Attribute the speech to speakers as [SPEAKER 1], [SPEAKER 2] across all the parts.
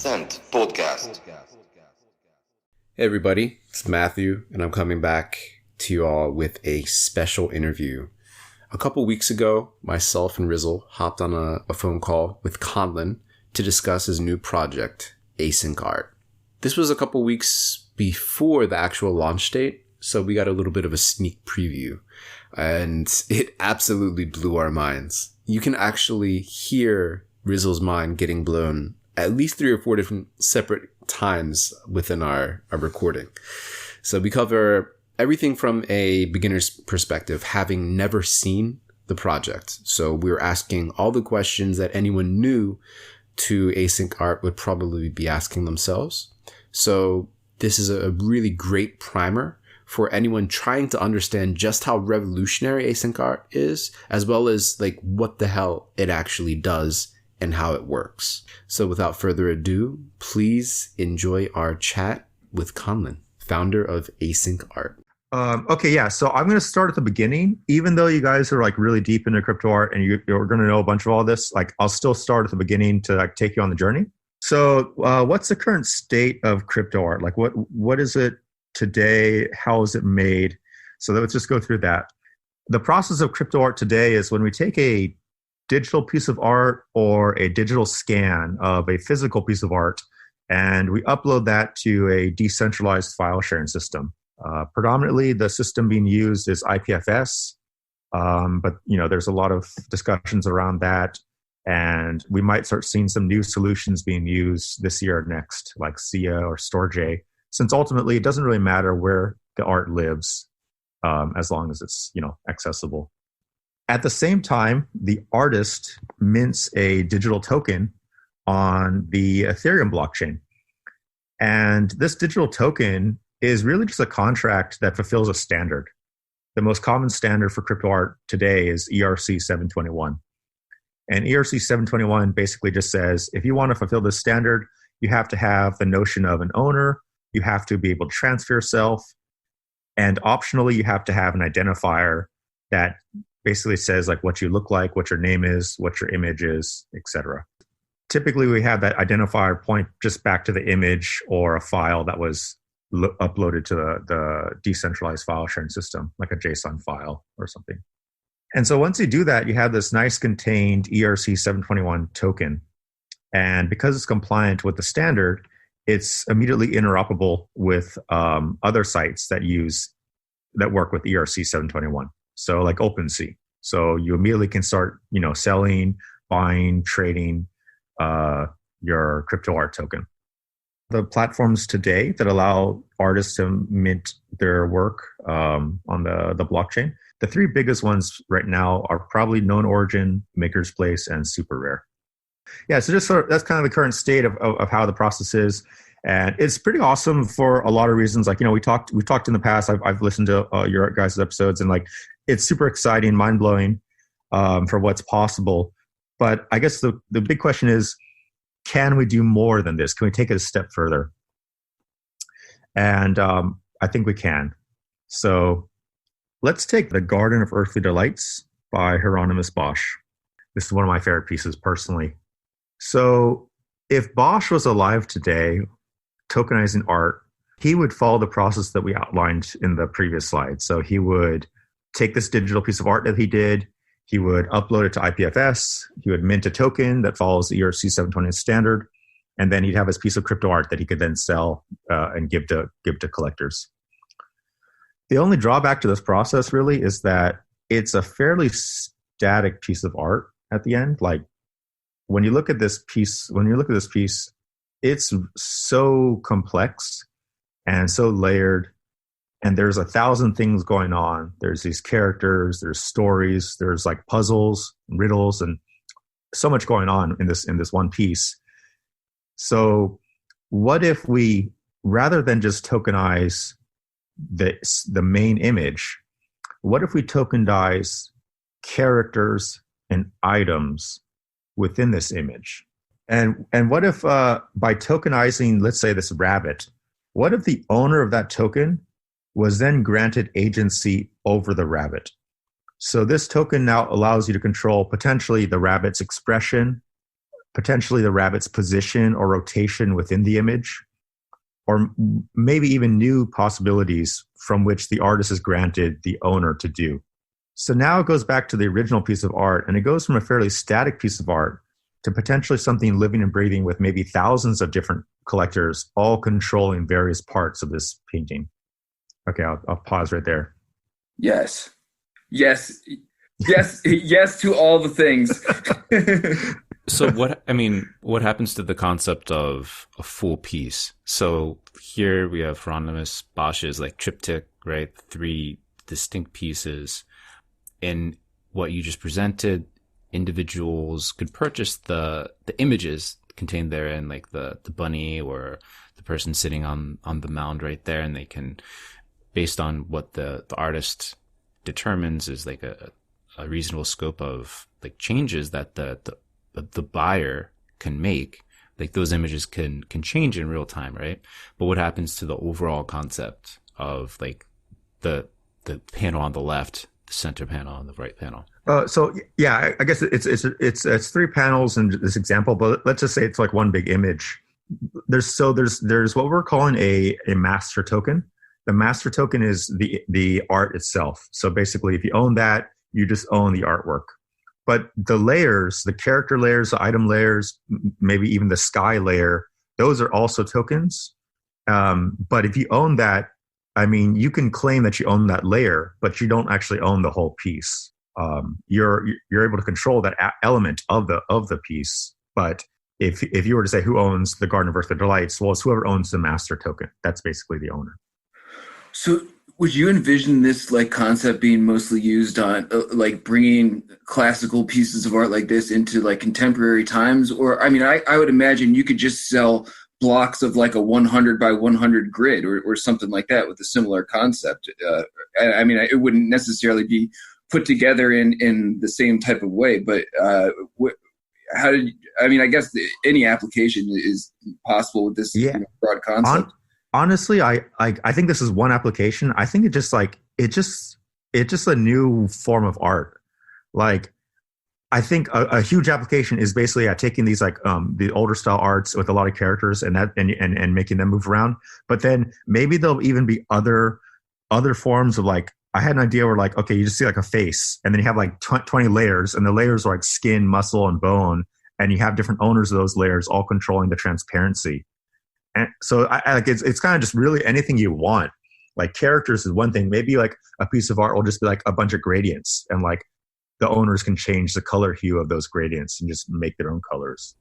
[SPEAKER 1] Ubderstand podcast.
[SPEAKER 2] Hey everybody, it's Matthew, and I'm coming back to you all with a special interview. A couple weeks ago, myself and Rizzle hopped on a phone call with Conlan to discuss his new project, Async.Art. This was a couple weeks before the actual launch date, so we got a little bit of a sneak preview, and it absolutely blew our minds. You can actually hear Rizzle's mind getting blown at least 3 or 4 different separate times within our recording. So we cover everything from a beginner's perspective, having never seen the project. So we were asking all the questions that anyone new to Async.Art would probably be asking themselves. So this is a really great primer for anyone trying to understand just how revolutionary Async.Art is, as well as like what the hell it actually does and how it works. So without further ado, please enjoy our chat with Conlan, founder of Async.Art.
[SPEAKER 3] So I'm going to start at the beginning. Even though you guys are like really deep into crypto art and you're going to know a bunch of all this, like I'll still start at the beginning to like take you on the journey. So what's the current state of crypto art? Like what is it today? How is it made? So let's just go through that. The process of crypto art today is when we take a digital piece of art or a digital scan of a physical piece of art, and we upload that to a decentralized file sharing system. Predominantly, the system being used is IPFS, but there's a lot of discussions around that, and we might start seeing some new solutions being used this year or next, like SIA or StoreJ, since ultimately it doesn't really matter where the art lives, as long as it's accessible. At the same time, the artist mints a digital token on the Ethereum blockchain. And this digital token is really just a contract that fulfills a standard. The most common standard for crypto art today is ERC 721. And ERC 721 basically just says, if you want to fulfill this standard, you have to have the notion of an owner, you have to be able to transfer yourself, and optionally, you have to have an identifier that basically says like what you look like, what your name is, what your image is, etc. Typically, we have that identifier point just back to the image or a file that was uploaded to the decentralized file sharing system, like a JSON file or something. And so once you do that, you have this nice contained ERC 721 token. And because it's compliant with the standard, it's immediately interoperable with other sites that work with ERC 721. So like OpenSea. So you immediately can start, selling, buying, trading your crypto art token. The platforms today that allow artists to mint their work on the blockchain, the 3 biggest ones right now are probably Known Origin, Maker's Place, and Super Rare. Yeah, so that's kind of the current state of how the process is. And it's pretty awesome for a lot of reasons. Like, we've talked in the past, I've listened to your guys' episodes, and like, it's super exciting, mind-blowing for what's possible. But I guess the big question is, can we do more than this? Can we take it a step further? And I think we can. So let's take The Garden of Earthly Delights by Hieronymus Bosch. This is one of my favorite pieces personally. So if Bosch was alive today, tokenizing art, he would follow the process that we outlined in the previous slide. So he would take this digital piece of art that he did, he would upload it to IPFS, he would mint a token that follows the ERC 720 standard, and then he'd have his piece of crypto art that he could then sell and give to collectors. The only drawback to this process really is that it's a fairly static piece of art at the end. Like when you look at this piece, it's so complex and so layered, and there's 1,000 things going on. There's these characters, there's stories, there's like puzzles, riddles, and so much going on in this one piece. So what if we, rather than just tokenize the main image, what if we tokenize characters and items within this image? And what if by tokenizing, let's say, this rabbit, what if the owner of that token was then granted agency over the rabbit? So this token now allows you to control potentially the rabbit's expression, potentially the rabbit's position or rotation within the image, or maybe even new possibilities from which the artist is granted the owner to do. So now it goes back to the original piece of art, and it goes from a fairly static piece of art to potentially something living and breathing with maybe thousands of different collectors all controlling various parts of this painting. Okay, I'll pause right there.
[SPEAKER 1] Yes. Yes. Yes. Yes to all the things.
[SPEAKER 2] So what happens to the concept of a full piece? So here we have Hieronymus Bosch's like triptych, right? 3 distinct pieces. In what you just presented, individuals could purchase the images contained therein, like the bunny or the person sitting on the mound right there, and they can, based on what the artist determines is like a reasonable scope of like changes that the buyer can make, like those images can change in real time, right? But what happens to the overall concept of like the panel on the left, the center panel, and the right panel?
[SPEAKER 3] So yeah, I guess it's 3 panels in this example, but let's just say it's like one big image. There's what we're calling a master token. The master token is the art itself. So basically, if you own that, you just own the artwork. But the layers, the character layers, the item layers, maybe even the sky layer, those are also tokens. But if you own that, I mean, you can claim that you own that layer, but you don't actually own the whole piece. You're able to control that element of the piece. But if you were to say who owns the Garden of Earthly Delights, well, it's whoever owns the master token. That's basically the owner.
[SPEAKER 1] So would you envision this like concept being mostly used on like bringing classical pieces of art like this into like contemporary times? Or, I mean, I would imagine you could just sell blocks of like a 100 by 100 grid or something like that with a similar concept. I mean, it wouldn't necessarily be put together in the same type of way, but I guess any application is possible with this broad concept.
[SPEAKER 3] Honestly, I think this is one application. I think it's just a new form of art. Like, I think a huge application is basically taking these like the older style arts with a lot of characters and making them move around. But then maybe there'll even be other forms of like, I had an idea where like, okay, you just see like a face and then you have like 20 layers, and the layers are like skin, muscle, and bone, and you have different owners of those layers all controlling the transparency. And so I like it's kind of just really anything you want. Like characters is one thing. Maybe like a piece of art will just be like a bunch of gradients, and like the owners can change the color hue of those gradients and just make their own colors.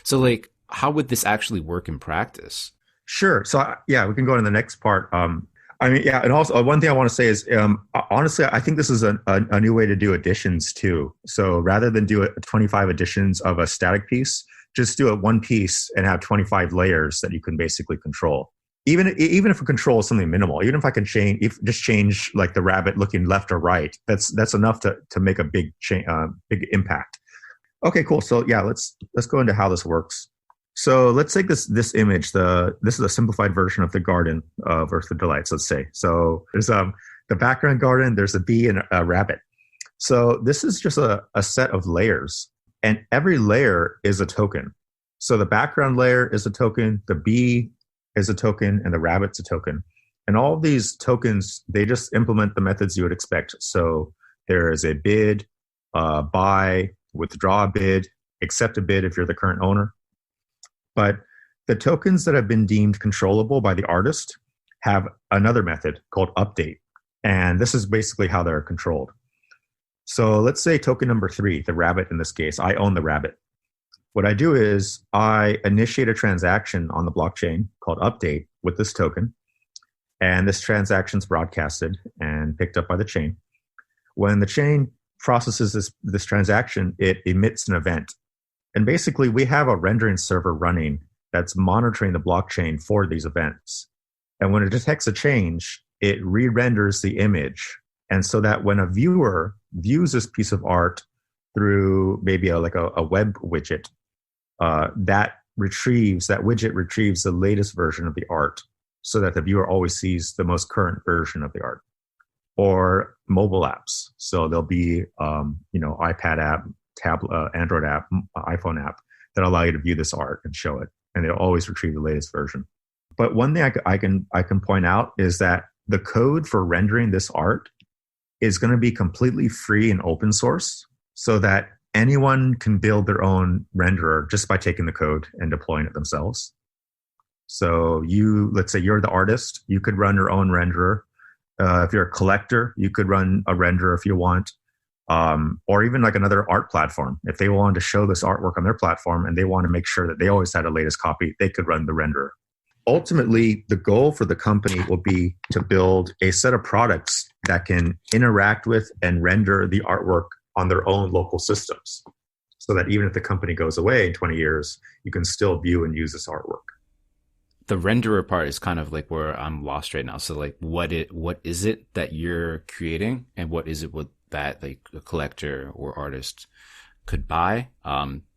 [SPEAKER 2] So like, how would this actually work in practice?
[SPEAKER 3] Sure. So yeah, we can go to the next part. And also one thing I want to say is, honestly, I think this is a new way to do additions too. So rather than do 25 additions of a static piece, just do it one piece and have 25 layers that you can basically control. Even if a control is something minimal, even if I can change like the rabbit looking left or right, that's enough to make a big impact. Okay, cool. So yeah, let's go into how this works. So let's take this image. This is a simplified version of the Garden of Earthly Delights, let's say. So there's the background garden, there's a bee and a rabbit. So this is just a set of layers, and every layer is a token. So the background layer is a token, the bee is a token, and the rabbit's a token. And all of these tokens, they just implement the methods you would expect. So there is a bid, buy, withdraw a bid, accept a bid if you're the current owner. But the tokens that have been deemed controllable by the artist have another method called update. And this is basically how they're controlled. So let's say token number 3, the rabbit in this case, I own the rabbit. What I do is I initiate a transaction on the blockchain called update with this token. And this transaction is broadcasted and picked up by the chain. When the chain processes this transaction, it emits an event. And basically, we have a rendering server running that's monitoring the blockchain for these events. And when it detects a change, it re-renders the image. And so that when a viewer views this piece of art through maybe a web widget, that widget retrieves the latest version of the art so that the viewer always sees the most current version of the art. Or mobile apps. So there'll be, iPad app, tablet, Android app, iPhone app. that allow you to view this art and show it, and they'll always retrieve the latest version. But one thing I can point out is that the code for rendering this art is going to be completely free and open source, so that anyone can build their own renderer just by taking the code and deploying it themselves. So let's say you're the artist, you could run your own renderer. If you're a collector, you could run a renderer if you want, or even like another art platform. If they wanted to show this artwork on their platform and they want to make sure that they always had the latest copy, they could run the renderer. Ultimately, the goal for the company will be to build a set of products that can interact with and render the artwork on their own local systems, so that even if the company goes away in 20 years, you can still view and use this artwork.
[SPEAKER 2] The renderer part is kind of like where I'm lost right now. So like what is it that you're creating, and what is it that like a collector or artist could buy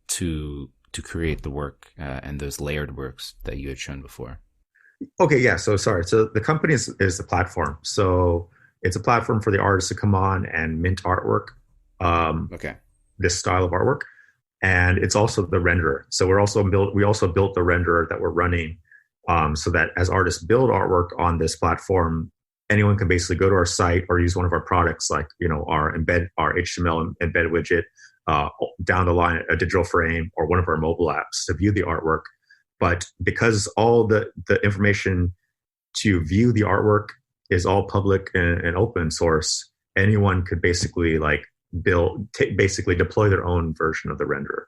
[SPEAKER 2] to create the work and those layered works that you had shown before?
[SPEAKER 3] Okay, yeah. So sorry. So the company is the platform. So it's a platform for the artists to come on and mint artwork.
[SPEAKER 2] Okay.
[SPEAKER 3] This style of artwork, and it's also the renderer. So we also built the renderer that we're running, so that as artists build artwork on this platform, anyone can basically go to our site or use one of our products, like our HTML embed widget, down the line a digital frame or one of our mobile apps to view the artwork. But because all the information to view the artwork is all public and open source, anyone could basically basically deploy their own version of the renderer.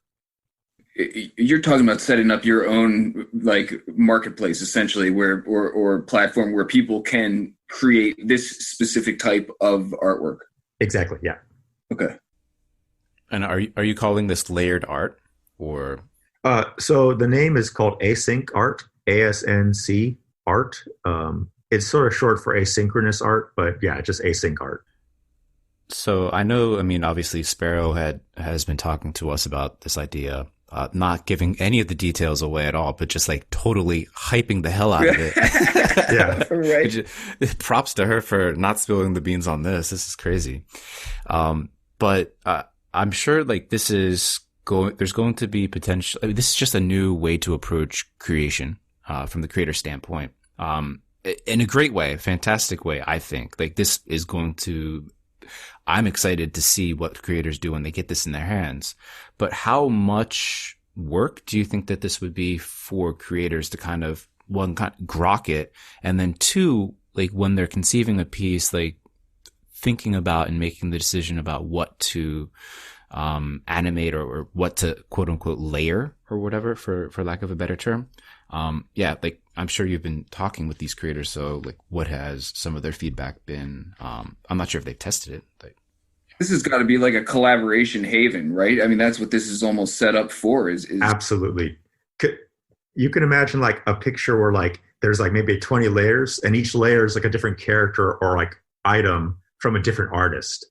[SPEAKER 1] You're talking about setting up your own like marketplace, essentially, or platform where people can create this specific type of artwork.
[SPEAKER 3] Exactly. Yeah.
[SPEAKER 1] Okay.
[SPEAKER 2] And are you calling this layered art, or?
[SPEAKER 3] So the name is called Async.Art, ASNC art. It's sort of short for asynchronous art, but yeah, just Async.Art.
[SPEAKER 2] So I know, I mean, obviously Sparrow has been talking to us about this idea, not giving any of the details away at all, but just like totally hyping the hell out of it.
[SPEAKER 3] Yeah.
[SPEAKER 1] Right.
[SPEAKER 2] Props to her for not spilling the beans on this. This is crazy. But I'm sure like there's going to be potential. I mean, this is just a new way to approach creation, from the creator standpoint. In a great way, a fantastic way, I think. Like this is going to, I'm excited to see what creators do when they get this in their hands. But how much work do you think that this would be for creators to kind of, one, grok it, and then two, like when they're conceiving a piece, like thinking about and making the decision about what to animate or what to quote unquote layer or whatever, for lack of a better term. Yeah, like I'm sure you've been talking with these creators. So like what has some of their feedback been? I'm not sure if they've tested it. Like,
[SPEAKER 1] this has got to be like a collaboration haven, right? I mean, that's what this is almost set up for is
[SPEAKER 3] Absolutely. You can imagine like a picture where like there's like maybe 20 layers, and each layer is like a different character or like item from a different artist.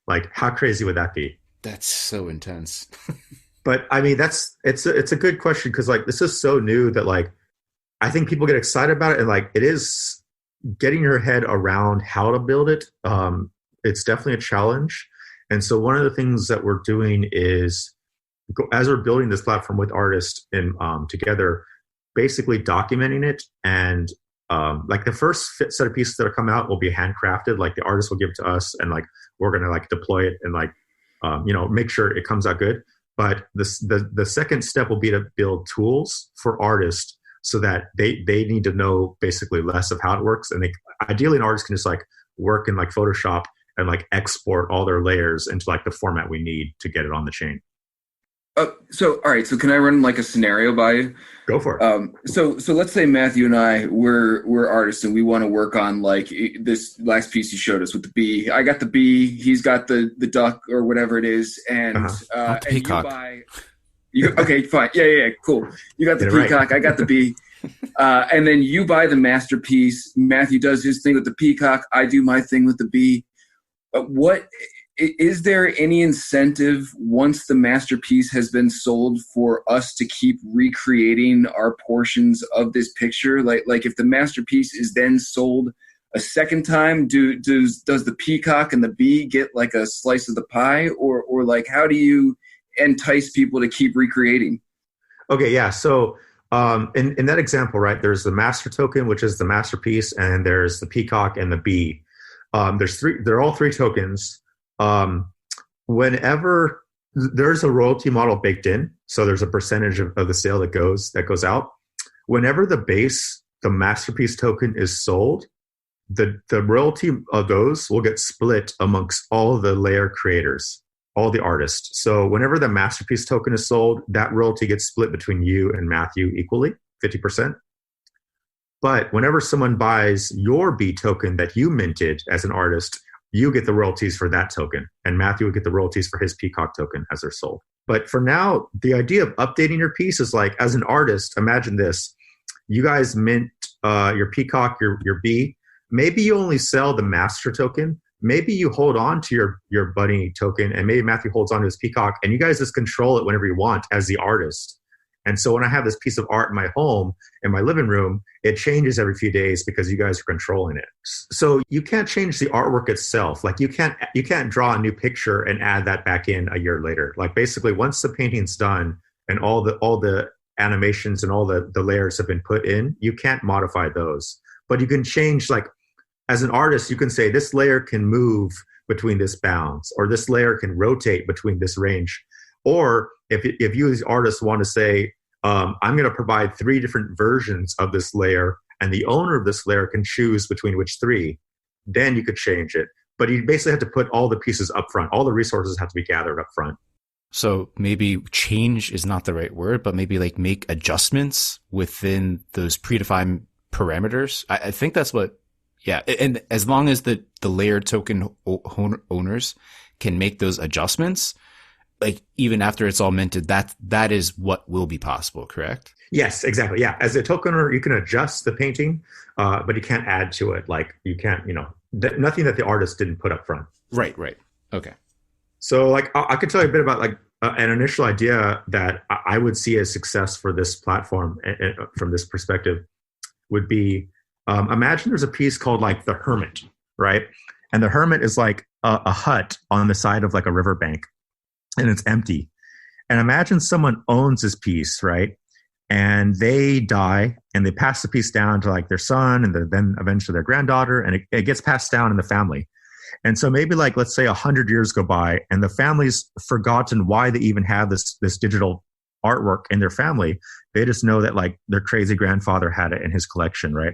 [SPEAKER 3] Like how crazy would that be?
[SPEAKER 2] that's so intense.
[SPEAKER 3] But I mean, it's a good question, because like this is so new that like I think people get excited about it, and like it is getting your head around how to build it. It's definitely a challenge. And so one of the things that we're doing is, as we're building this platform with artists and together, basically documenting it. And like the first set of pieces that are come out will be handcrafted. Like the artist will give it to us, and like we're gonna like deploy it and like make sure it comes out good. But the second step will be to build tools for artists, so that they need to know basically less of how it works. And ideally an artist can just like work in like Photoshop and like export all their layers into like the format we need to get it on the chain.
[SPEAKER 1] So, all right. So can I run like a scenario by you?
[SPEAKER 3] Go for it.
[SPEAKER 1] So let's say Matthew and I, we're artists, and we want to work on like this last piece you showed us with the bee. I got the bee. He's got the duck or whatever it is. And,
[SPEAKER 2] Not the peacock.
[SPEAKER 1] Okay, fine. Yeah. Cool. You got the peacock. Right. I got the bee. And then you buy the masterpiece. Matthew does his thing with the peacock. I do my thing with the bee. What is there any incentive once the masterpiece has been sold for us to keep recreating our portions of this picture? Like if the masterpiece is then sold a second time, does the peacock and the bee get like a slice of the pie, or like how do you entice people to keep recreating?
[SPEAKER 3] Okay, yeah. So in that example, right, there's the master token, which is the masterpiece, and there's the peacock and the bee. There's three. They're all three tokens. Um, Whenever there's a royalty model baked in, so there's a percentage of the sale that goes out. Whenever the masterpiece token is sold, the royalty of those will get split amongst all the layer creators, all the artists. So whenever the masterpiece token is sold, that royalty gets split between you and Matthew equally, 50%. But whenever someone buys your B token that you minted as an artist, you get the royalties for that token, and Matthew would get the royalties for his Peacock token as they're sold. But for now, the idea of updating your piece is like, as an artist, imagine this. You guys mint your Peacock, your B. Maybe you only sell the master token. Maybe you hold on to your Bunny token, and maybe Matthew holds on to his Peacock, and you guys just control it whenever you want as the artist. And so when I have this piece of art in my home, in my living room, it changes every few days because you guys are controlling it. So you can't change the artwork itself. Like you can't draw a new picture and add that back in a year later. Like basically once the painting's done and all the animations and all the layers have been put in, you can't modify those. But you can change, like as an artist, you can say this layer can move between this bounds, or this layer can rotate between this range. Or if you as artists want to say, I'm going to provide 3 different versions of this layer, and the owner of this layer can choose between which 3, then you could change it. But you basically have to put all the pieces up front. All the resources have to be gathered up front.
[SPEAKER 4] So maybe change is not the right word, but maybe like make adjustments within those predefined parameters. I think that's what, yeah. And as long as the layer token owners can make those adjustments, like even after it's all minted, that is what will be possible, correct?
[SPEAKER 3] Yes, exactly. Yeah. As a token owner, you can adjust the painting, but you can't add to it. Like you can't, nothing that the artist didn't put up front.
[SPEAKER 4] Right. Okay.
[SPEAKER 3] So like I could tell you a bit about like an initial idea that I would see as success for this platform from this perspective would be, imagine there's a piece called like The Hermit, right? And The Hermit is like a hut on the side of like a riverbank, and it's empty. And imagine someone owns this piece, right? And they die and they pass the piece down to like their son and then eventually their granddaughter, and it gets passed down in the family. And so maybe like, let's say 100 years go by and the family's forgotten why they even have this digital artwork in their family. They just know that like their crazy grandfather had it in his collection, right?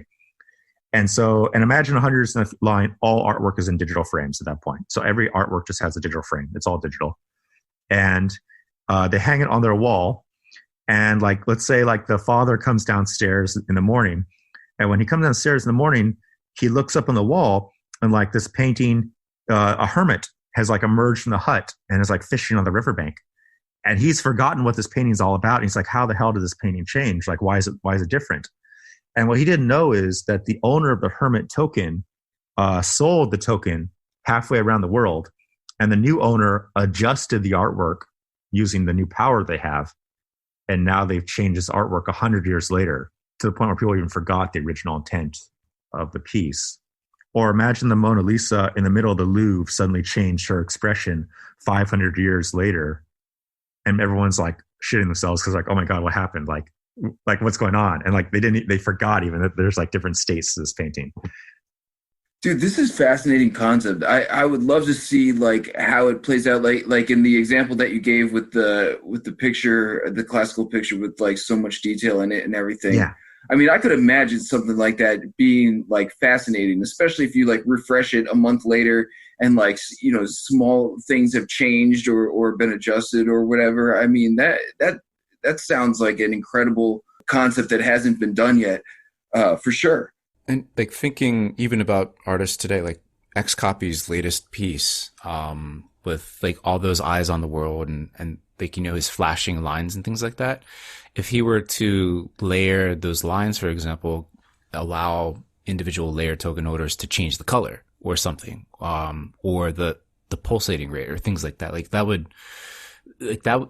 [SPEAKER 3] And imagine 100 years in the line, all artwork is in digital frames at that point. So every artwork just has a digital frame. It's all digital. And they hang it on their wall. And like, let's say like the father comes downstairs in the morning. And when he comes downstairs in the morning, he looks up on the wall and like this painting, a hermit has like emerged from the hut and is like fishing on the riverbank. And he's forgotten what this painting is all about. And he's like, how the hell did this painting change? Like, why is it different? And what he didn't know is that the owner of the hermit token sold the token halfway around the world. And the new owner adjusted the artwork using the new power they have. And now they've changed this artwork 100 years later to the point where people even forgot the original intent of the piece. Or imagine the Mona Lisa in the middle of the Louvre suddenly changed her expression 500 years later. And everyone's like shitting themselves because like, oh my God, what happened? Like what's going on? And like they forgot even that there's like different states to this painting.
[SPEAKER 1] Dude, this is fascinating concept. I would love to see like how it plays out, like in the example that you gave with the picture, the classical picture with like so much detail in it and everything.
[SPEAKER 3] Yeah.
[SPEAKER 1] I mean, I could imagine something like that being like fascinating, especially if you like refresh it a month later and like, small things have changed or been adjusted or whatever. I mean, that sounds like an incredible concept that hasn't been done yet, for sure.
[SPEAKER 4] And like thinking even about artists today, like Xcopy's latest piece, with like all those eyes on the world and like, his flashing lines and things like that. If he were to layer those lines, for example, allow individual layer token owners to change the color or something, or the pulsating rate or things like that. Like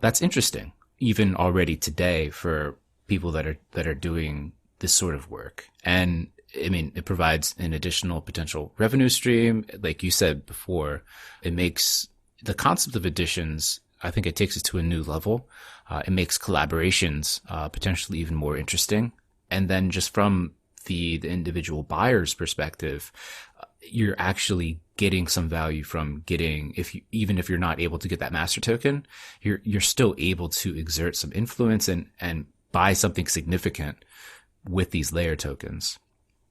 [SPEAKER 4] that's interesting even already today for people that are doing this sort of work. And I mean, it provides an additional potential revenue stream. Like you said before, it makes the concept of editions I think it takes it to a new level. It makes collaborations potentially even more interesting. And then just from the individual buyer's perspective, you're actually getting some value from getting, even if you're not able to get that master token, you're still able to exert some influence and buy something significant with these layer tokens.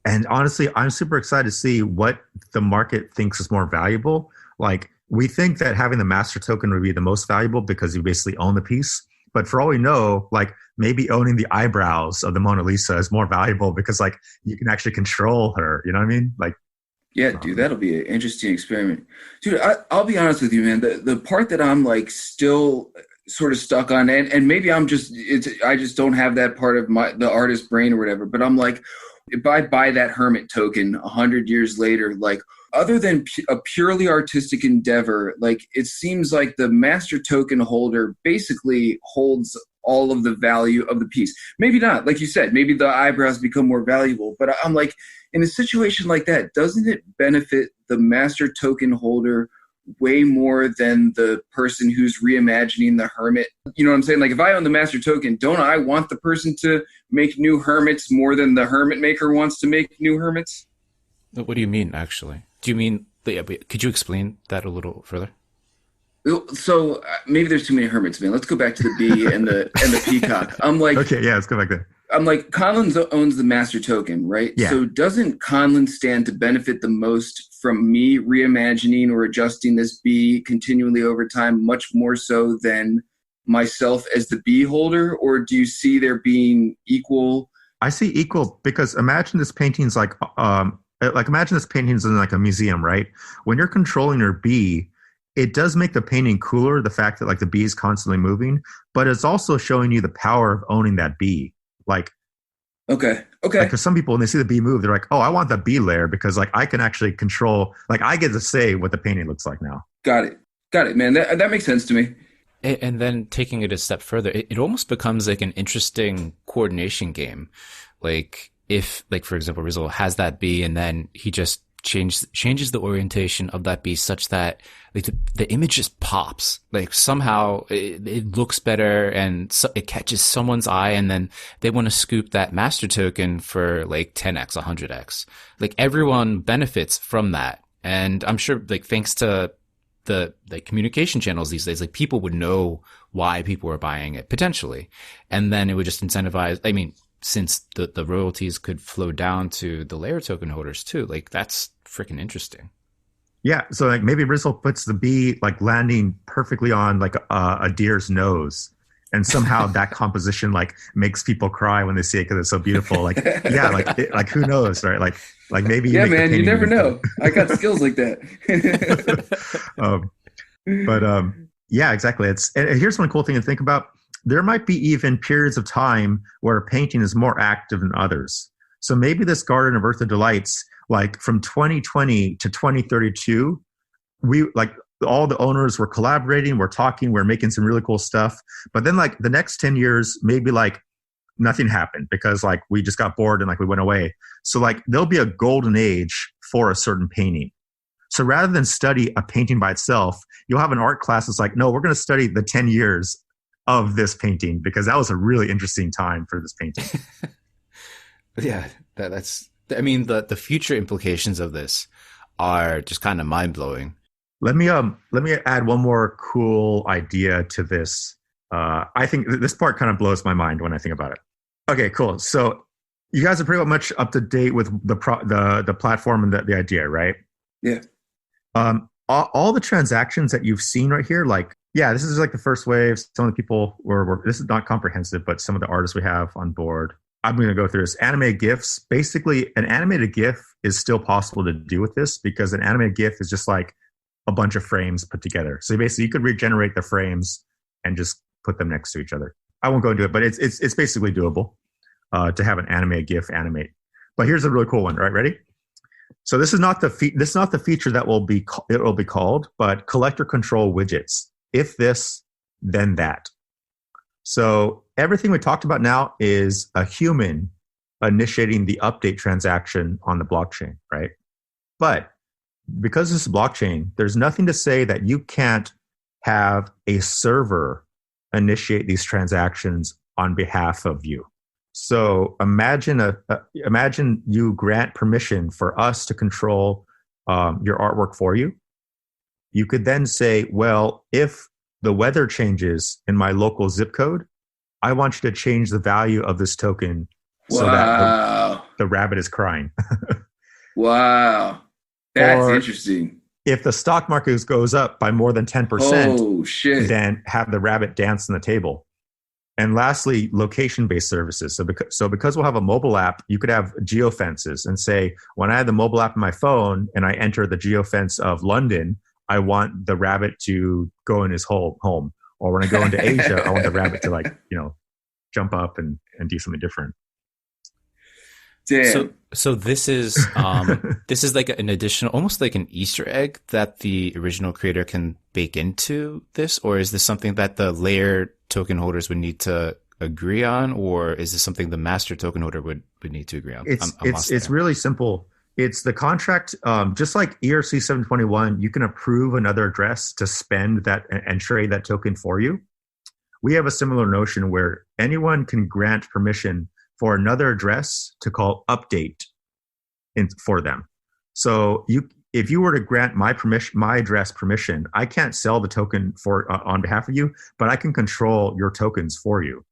[SPEAKER 3] And honestly, I'm super excited to see what the market thinks is more valuable. Like, we think that having the master token would be the most valuable because you basically own the piece. But for all we know, like, maybe owning the eyebrows of the Mona Lisa is more valuable because, like, you can actually control her. You know what I mean? Like,
[SPEAKER 1] Yeah, dude, that'll be an interesting experiment. Dude, I'll be honest with you, man. The part that I'm like still sort of stuck on, and maybe I just don't have that part of the artist brain or whatever, but I'm like, if I buy that hermit token 100 years later, like, other than a purely artistic endeavor, like, it seems like the master token holder basically holds all of the value of the piece. Maybe not, like you said, maybe the eyebrows become more valuable, but I'm like, in a situation like that, doesn't it benefit the master token holder way more than the person who's reimagining the hermit? You know what I'm saying? Like, if I own the master token, don't I want the person to make new hermits more than the hermit maker wants to make new hermits?
[SPEAKER 4] What do you mean, actually? Do you mean, could you explain that a little further?
[SPEAKER 1] So maybe there's too many hermits, man. Let's go back to the bee and the peacock. I'm like,
[SPEAKER 3] okay, yeah, let's go back there.
[SPEAKER 1] I'm like, Conlan owns the master token, right?
[SPEAKER 3] Yeah.
[SPEAKER 1] So doesn't Conlan stand to benefit the most from me reimagining or adjusting this bee continually over time, much more so than myself as the bee holder? Or do you see there being equal?
[SPEAKER 3] I see equal because imagine this painting's like imagine this painting's in like a museum, right? When you're controlling your bee, it does make the painting cooler, the fact that like the bee is constantly moving, but it's also showing you the power of owning that bee. Like,
[SPEAKER 1] okay.
[SPEAKER 3] Because some people, when they see the bee move, they're like, oh, I want the bee layer because like I can actually control, like I get to say what the painting looks like now.
[SPEAKER 1] Got it, man. That makes sense to me.
[SPEAKER 4] And then taking it a step further, it almost becomes like an interesting coordination game. Like, if, like, for example, Rizal has that bee and then he just changes the orientation of that bee such that like the image just pops. Like, somehow it looks better and it catches someone's eye, and then they want to scoop that master token for like 10x, 100x. Like, everyone benefits from that. And I'm sure, like, thanks to the communication channels these days, like, people would know why people are buying it potentially. And then it would just incentivize, I mean, since the royalties could flow down to the layer token holders too. Like, that's freaking interesting.
[SPEAKER 3] Yeah. So like maybe Rizal puts the bee like landing perfectly on like a deer's nose. And somehow that composition like makes people cry when they see it because it's so beautiful. Like, yeah, like who knows, right? Like maybe.
[SPEAKER 1] Yeah, man, you never know. I got skills like that.
[SPEAKER 3] Yeah, exactly. And here's one cool thing to think about. There might be even periods of time where a painting is more active than others. So maybe this Garden of Earthly Delights, like from 2020 to 2032, we like all the owners were collaborating, we're talking, we're making some really cool stuff. But then like the next 10 years, maybe like nothing happened because like we just got bored and like we went away. So like there'll be a golden age for a certain painting. So rather than study a painting by itself, you'll have an art class that's like, no, we're going to study the 10 years of this painting because that was a really interesting time for this painting.
[SPEAKER 4] Yeah, that's, I mean, the future implications of this are just kind of mind blowing.
[SPEAKER 3] Let me add one more cool idea to this. I think this part kind of blows my mind when I think about it. Okay, cool. So you guys are pretty much up to date with the platform and the idea, right?
[SPEAKER 1] Yeah.
[SPEAKER 3] All the transactions that you've seen right here, like, yeah, this is like the first wave. Some of the people were this is not comprehensive, but some of the artists we have on board. I'm going to go through this. Animated GIFs. Basically, an animated GIF is still possible to do with this because an animated GIF is just like a bunch of frames put together. So basically, you could regenerate the frames and just put them next to each other. I won't go into it, but it's basically doable to have an animated GIF animate. But here's a really cool one. Right, ready? So this is not the feature that it will be called, but collector control widgets. If this, then that. So everything we talked about now is a human initiating the update transaction on the blockchain, right? But because this is blockchain, there's nothing to say that you can't have a server initiate these transactions on behalf of you. So imagine imagine you grant permission for us to control your artwork for you. You could then say, well, if the weather changes in my local zip code, I want you to change the value of this token so that
[SPEAKER 1] Wow.
[SPEAKER 3] the rabbit is crying.
[SPEAKER 1] Wow. That's
[SPEAKER 3] Or
[SPEAKER 1] interesting.
[SPEAKER 3] if the stock market goes up by more than 10%,
[SPEAKER 1] Oh, shit.
[SPEAKER 3] then have the rabbit dance on the table. And lastly, location-based services. So because we'll have a mobile app, you could have geofences and say, when I have the mobile app on my phone and I enter the geofence of London, I want the rabbit to go in his home. Or when I go into Asia, I want the rabbit to like, jump up and do something different.
[SPEAKER 1] Damn.
[SPEAKER 4] So this is this is like an additional, almost like an Easter egg that the original creator can bake into this, or is this something that the layer token holders would need to agree on, or is this something the master token holder would need to agree on?
[SPEAKER 3] It's really simple. It's the contract, just like ERC 721. You can approve another address to spend that and trade that token for you. We have a similar notion where anyone can grant permission for another address to call update for them. So if you were to grant my address permission, I can't sell the token for on behalf of you, but I can control your tokens for you.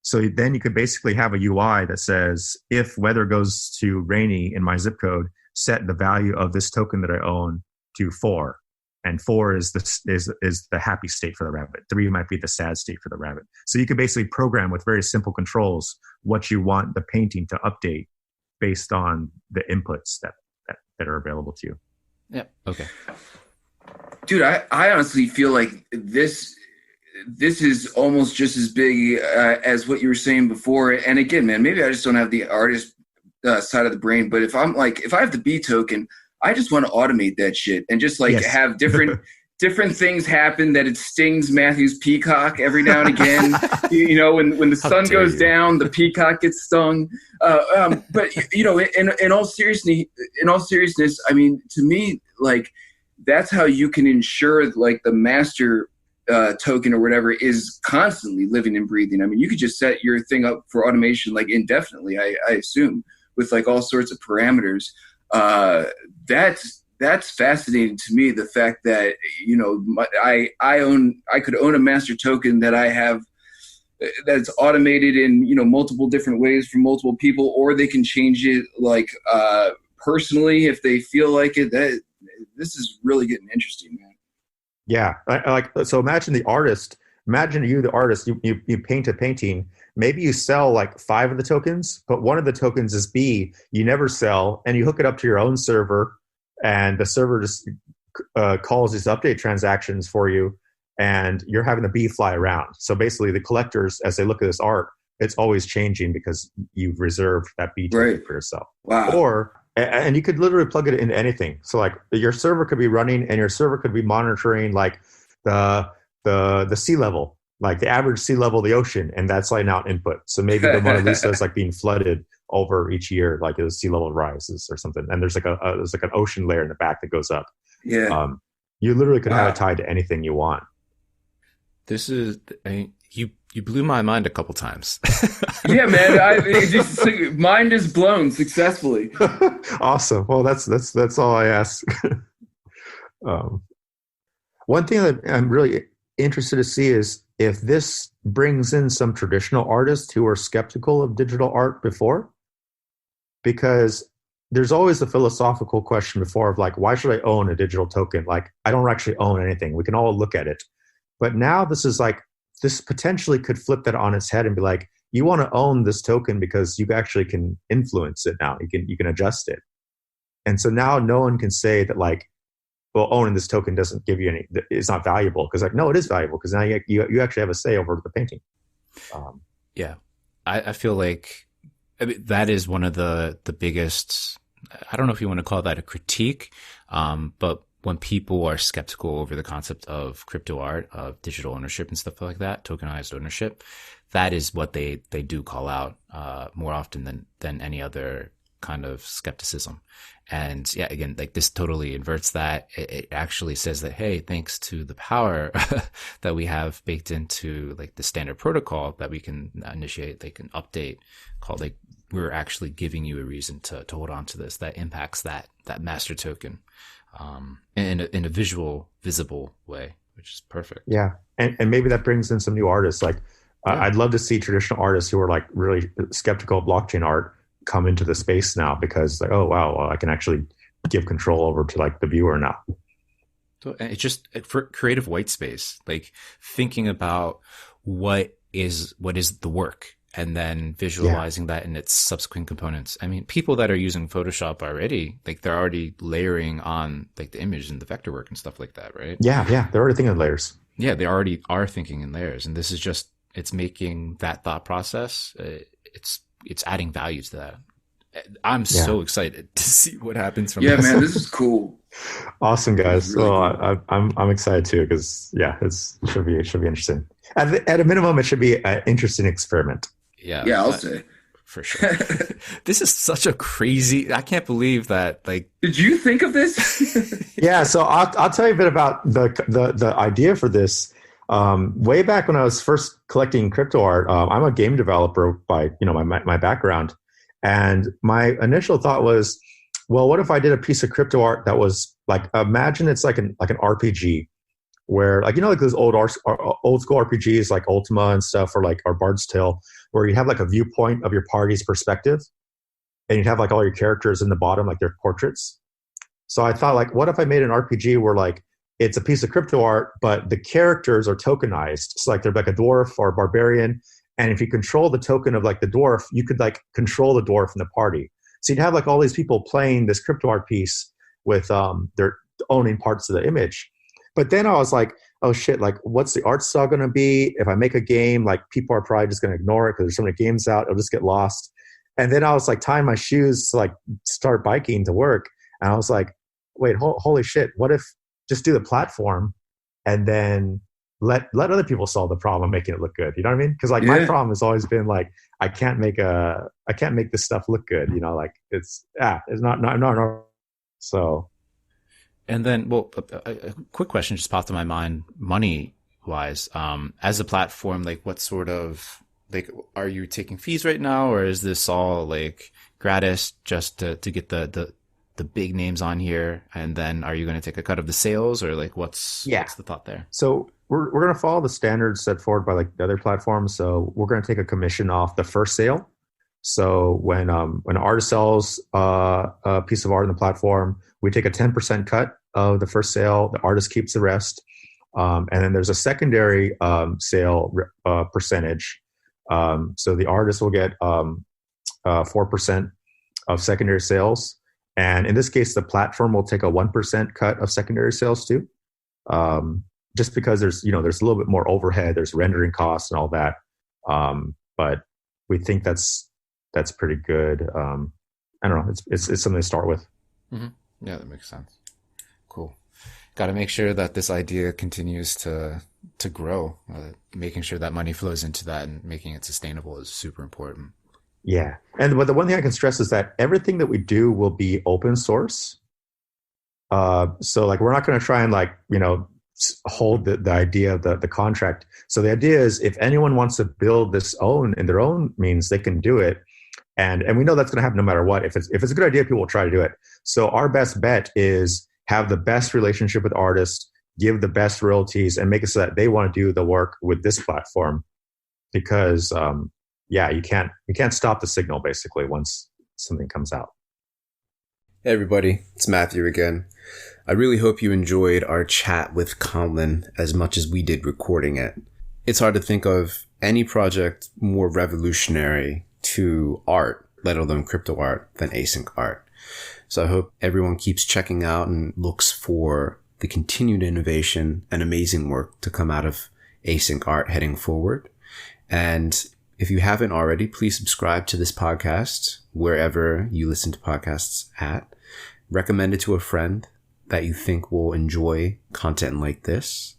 [SPEAKER 3] So then you could basically have a UI that says, if weather goes to rainy in my zip code, set the value of this token that I own to 4. And 4 is the happy state for the rabbit. 3 might be the sad state for the rabbit. So you could basically program with very simple controls what you want the painting to update based on the inputs that are available to you.
[SPEAKER 4] Yeah. Okay.
[SPEAKER 1] Dude, I honestly feel like this is almost just as big as what you were saying before. And again, man, maybe I just don't have the artist side of the brain. But if I have the B token, I just want to automate that shit and just like have different things happen, that it stings Matthew's peacock every now and again. When the sun goes down, the peacock gets stung. But in all seriousness, I mean, to me, like, that's how you can ensure like the master token or whatever is constantly living and breathing. I mean, you could just set your thing up for automation like indefinitely, I assume, with like all sorts of parameters. That's fascinating to me. The fact that I could own a master token that I have that's automated in multiple different ways from multiple people, or they can change it like personally if they feel like it. This is really getting interesting, man.
[SPEAKER 3] Yeah, so imagine the artist. Imagine you, the artist. You paint a painting. Maybe you sell like 5 of the tokens, but one of the tokens is B. You never sell, and you hook it up to your own server, and the server just calls these update transactions for you, and you're having the B fly around. So basically, the collectors, as they look at this art, it's always changing because you've reserved that B token for yourself.
[SPEAKER 1] Wow.
[SPEAKER 3] And you could literally plug it into anything. So like your server could be running, and your server could be monitoring like the sea level, like the average sea level of the ocean, and that's like out input. So maybe the Mona Lisa is like being flooded over each year, like as sea level rises or something. And there's like an ocean layer in the back that goes up. Yeah. You literally could have it tied to anything you want.
[SPEAKER 4] This is you blew my mind a couple times.
[SPEAKER 1] Yeah, man. Mind is blown successfully.
[SPEAKER 3] Awesome. Well, that's all I ask. One thing that I'm really interested to see is if this brings in some traditional artists who were skeptical of digital art before, because there's always the philosophical question before of like, why should I own a digital token? Like, I don't actually own anything. We can all look at it. But now this potentially could flip that on its head and be like, you want to own this token because you actually can influence it now. You can adjust it. And so now no one can say that like, well, owning this token doesn't give you any, it's not valuable. Because like, no, it is valuable because now you actually have a say over the painting.
[SPEAKER 4] Yeah. I feel like that is one of the biggest, I don't know if you want to call that a critique, but when people are skeptical over the concept of crypto art, of digital ownership and stuff like that, tokenized ownership, that is what they do call out more often than any other kind of skepticism. And yeah, again, like this totally inverts that. It actually says that, hey, thanks to the power that we have baked into like the standard protocol that we can initiate, like an update called like, we're actually giving you a reason to hold on to this that impacts that master token in a visible way, which is perfect.
[SPEAKER 3] Yeah. And maybe that brings in some new artists. Like I'd love to see traditional artists who are like really skeptical of blockchain art come into the space now, because like, oh wow, well, I can actually give control over to like the viewer now.
[SPEAKER 4] So it's just for creative white space, like thinking about what is the work and then visualizing that in its subsequent components. I mean, people that are using Photoshop already, like they're already layering on like the image and the vector work and stuff like that, right?
[SPEAKER 3] Yeah. They're already thinking in layers.
[SPEAKER 4] Yeah, they already are thinking in layers, and this is just, it's making that thought process. It's adding value to that. I'm so excited to see what happens from this.
[SPEAKER 1] Man, this is cool.
[SPEAKER 3] Awesome, guys.
[SPEAKER 1] Really
[SPEAKER 3] well,
[SPEAKER 1] cool.
[SPEAKER 3] I'm excited too, because it should be interesting. At a minimum, it should be an interesting experiment.
[SPEAKER 4] Yeah,
[SPEAKER 1] I'll say
[SPEAKER 4] for sure. This is such a crazy. I can't believe that. Like,
[SPEAKER 1] did you think of this?
[SPEAKER 3] Yeah, so I'll tell you a bit about the idea for this. Way back when I was first collecting crypto art, I'm a game developer by my background, and my initial thought was, well, what if I did a piece of crypto art that was like, imagine it's like an RPG, where like those old school RPGs like Ultima and stuff, or Bard's Tale, where you have like a viewpoint of your party's perspective, and you'd have like all your characters in the bottom, like their portraits. So I thought, like, what if I made an RPG where like it's a piece of crypto art, but the characters are tokenized. So like they're like a dwarf or a barbarian. And if you control the token of like the dwarf, you could like control the dwarf in the party. So you'd have like all these people playing this crypto art piece with their owning parts of the image. But then I was like, oh shit, like what's the art style going to be? If I make a game, like people are probably just going to ignore it because there's so many games out, it'll just get lost. And then I was like tying my shoes to like start biking to work. And I was like, wait, holy shit, what if just do the platform and then let other people solve the problem, making it look good? You know what I mean? Because like my problem has always been like, I can't make this stuff look good. Like it's not. So.
[SPEAKER 4] And then, well, a quick question just popped in my mind, money wise, as a platform, like what sort of, like, are you taking fees right now, or is this all like gratis just to get the big names on here? And then are you going to take a cut of the sales, or like what's the thought there?
[SPEAKER 3] So we're going to follow the standards set forward by like the other platforms. So we're going to take a commission off the first sale. So when an artist sells a piece of art on the platform, we take a 10% cut of the first sale. The artist keeps the rest. And then there's a secondary sale percentage. So the artist will get 4% of secondary sales. And in this case, the platform will take a 1% cut of secondary sales too. Just because there's a little bit more overhead, there's rendering costs and all that. But we think that's pretty good. I don't know. It's something to start with.
[SPEAKER 4] Mm-hmm. Yeah, that makes sense. Cool. Got to make sure that this idea continues to grow. Making sure that money flows into that and making it sustainable is super important.
[SPEAKER 3] Yeah. But the one thing I can stress is that everything that we do will be open source. So like, we're not going to try and like, hold the idea of the contract. So the idea is if anyone wants to build this in their own means, they can do it. And we know that's going to happen no matter what. If it's a good idea, people will try to do it. So our best bet is have the best relationship with artists, give the best royalties, and make it so that they want to do the work with this platform. Because you can't stop the signal basically once something comes out.
[SPEAKER 2] Hey everybody, it's Matthew again. I really hope you enjoyed our chat with Conlan as much as we did recording it. It's hard to think of any project more revolutionary to art, let alone crypto art, than Async.Art. So I hope everyone keeps checking out and looks for the continued innovation and amazing work to come out of Async.Art heading forward. And if you haven't already, please subscribe to this podcast wherever you listen to podcasts at. Recommend it to a friend that you think will enjoy content like this.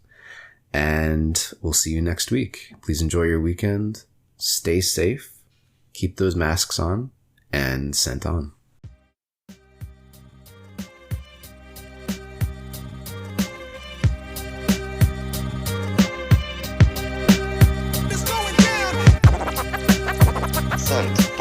[SPEAKER 2] And we'll see you next week. Please enjoy your weekend. Stay safe. Keep those masks on and sent on.
[SPEAKER 5] 100%.